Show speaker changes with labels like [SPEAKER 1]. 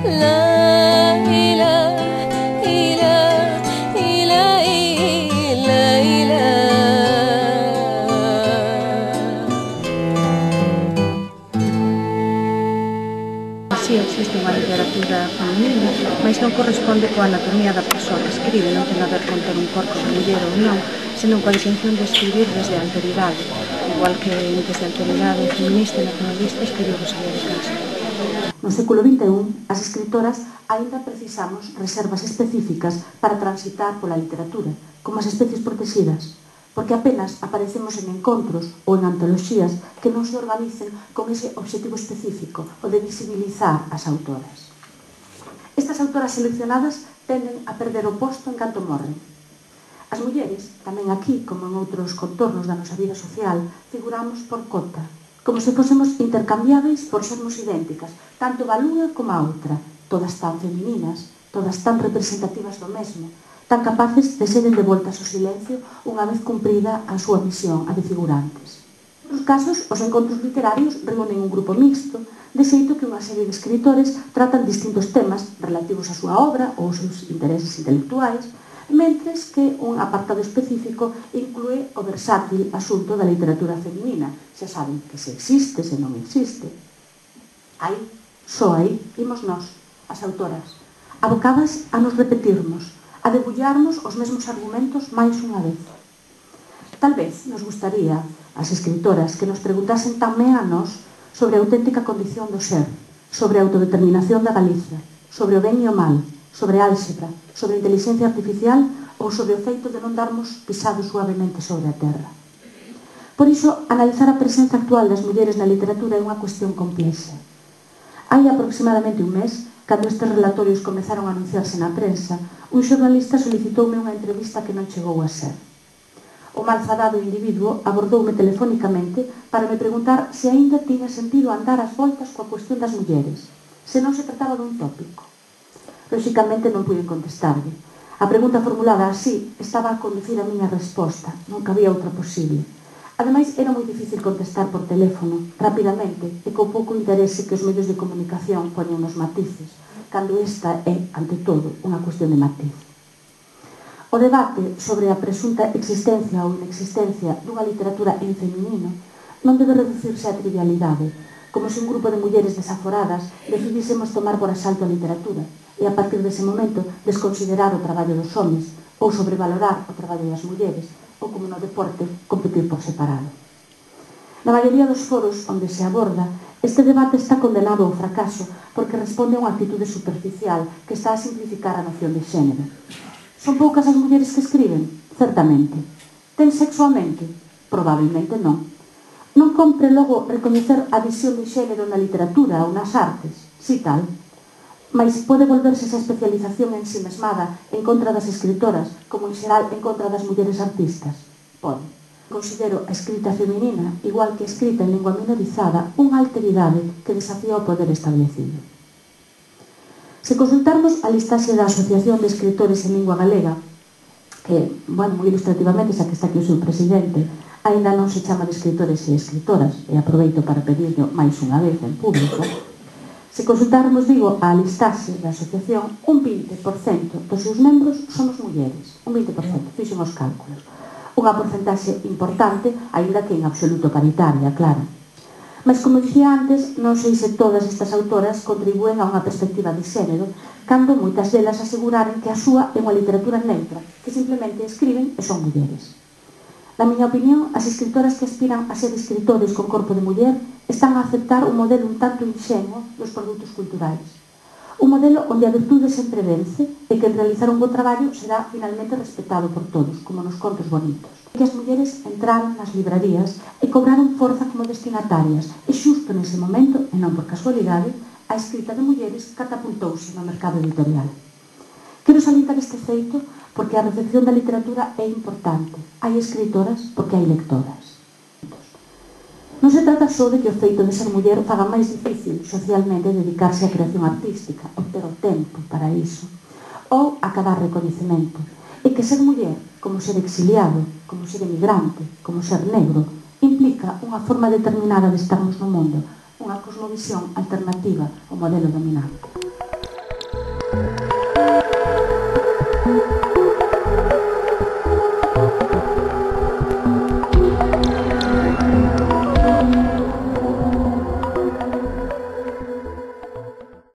[SPEAKER 1] Si existe unha literatura feminina, mas non corresponde coa anatomía da persoa que escribe, non ten a ver con ter un corpo de muller ou non, senón coa distinción de escribir desde a alteridade, igual que desde a alteridade feminista e nacionalista escribiu Rosalía de Castro. No século XXI, as escritoras aínda precisamos reservas específicas para transitar pola literatura, como as especies protegidas, porque apenas aparecemos en encontros ou en antoloxías que non se organicen con ese obxectivo específico, o de visibilizar as autoras. Estas autoras seleccionadas tenden a perder o posto en canto morren. As mulleres, tamén aquí, como en outros contornos da nosa vida social, figuramos por cota, como se fósemos intercambiáveis por sermos idénticas, tanto a unha como a outra, todas tan femininas, todas tan representativas do mesmo, tan capaces de seren devoltas ao silencio unha vez cumprida a súa misión, a de figurantes. Nos casos, os encontros literarios reúnen un grupo mixto, de xeito que unha serie de escritores tratan distintos temas relativos á súa obra ou aos seus intereses intelectuais, mentres que un apartado específico inclúe o versátil asunto da literatura feminina. Xa saben que se existe, se non existe. Aí, só aí, imos nós, as autoras, abocadas a nos repetirmos, a debullarnos os mesmos argumentos máis unha vez. Tal vez nos gustaría, as escritoras, que nos preguntasen tamén a nós sobre a auténtica condición do ser, sobre a autodeterminación da Galicia, sobre o ben e o mal, sobre álxebra, sobre a inteligencia artificial ou sobre o feito de non darmos pisado suavemente sobre a terra. Por iso, analizar a presenza actual das mulleres na literatura é unha cuestión complexa. Hai aproximadamente un mes, cando estes relatorios comezaron a anunciarse na prensa, un xornalista solicitoume unha entrevista que non chegou a ser. O malfadado individuo abordoume telefónicamente para me preguntar se aínda tiña sentido andar ás voltas coa cuestión das mulleres, se non se trataba dun tópico. Lóxicamente non pude contestarlle. A pregunta formulada así estaba a conducir a miña resposta, non cabía outra posible. Ademais, era moi difícil contestar por teléfono, rapidamente, e con pouco interese que os medios de comunicación poñen nos matices, cando esta é, ante todo, unha cuestión de matiz. O debate sobre a presunta existencia ou inexistencia dunha literatura en feminino non debe reducirse á trivialidade, como se un grupo de mulleres desaforadas decidísemos tomar por asalto a literatura e a partir dese momento desconsiderar o traballo dos homes ou sobrevalorar o traballo das mulleres ou, como no deporte, competir por separado. Na maioría dos foros onde se aborda, este debate está condenado ao fracaso porque responde a unha actitude superficial que está a simplificar a noción de xénero. Son poucas as mulleres que escriben? Certamente. Ten sexo a mente? Probablemente non. Non compre logo recoñecer a visión de xénero na literatura ou nas artes? Si tal. Mais pode volverse esa especialización en si mesmada en contra das escritoras, como en xeral en contra das mulleres artistas? Pode. Considero a escrita feminina, igual que a escrita en lingua minorizada, unha alteridade que desafía o poder establecido. Se consultarmos a listaxe da Asociación de Escritores en Lingua Galega, que, moi ilustrativamente, xa que está aquí o seu presidente, aínda non se chama de escritores e escritoras, e aproveito para pedirlo máis unha vez en público. Se consultarmos, digo, a listaxe da asociación, un 20% dos seus membros somos mulleres. Un 20%, fixen os cálculos. Unha porcentaxe importante, aínda que en absoluto paritaria, claro. Mas, como dicía antes, non sei se todas estas autoras contribúen a unha perspectiva de xénero, cando moitas delas aseguraren que a súa é unha literatura neutra, que simplemente escriben e son mulleres. Na miña opinión, as escritoras que aspiran a ser escritores con corpo de muller están a aceptar un modelo un tanto inxenuo dos produtos culturais. Un modelo onde a virtude sempre vence e que realizar un bo traballo será finalmente respetado por todos, como nos contos bonitos. Que as mulleres entraron nas librarías e cobraron forza como destinatarias e xusto nese momento, e non por casualidade, a escrita de mulleres catapultouse no mercado editorial. Quero salientar este feito porque a recepción da literatura é importante. Hai escritoras porque hai lectoras. Non se trata só de que o feito de ser muller faga máis difícil socialmente dedicarse á creación artística, obter o tempo para iso, ou acadar recoñecemento. E que ser muller, como ser exiliado, como ser emigrante, como ser negro, implica unha forma determinada de estarmos no mundo, unha cosmovisión alternativa ao modelo dominante.
[SPEAKER 2] Música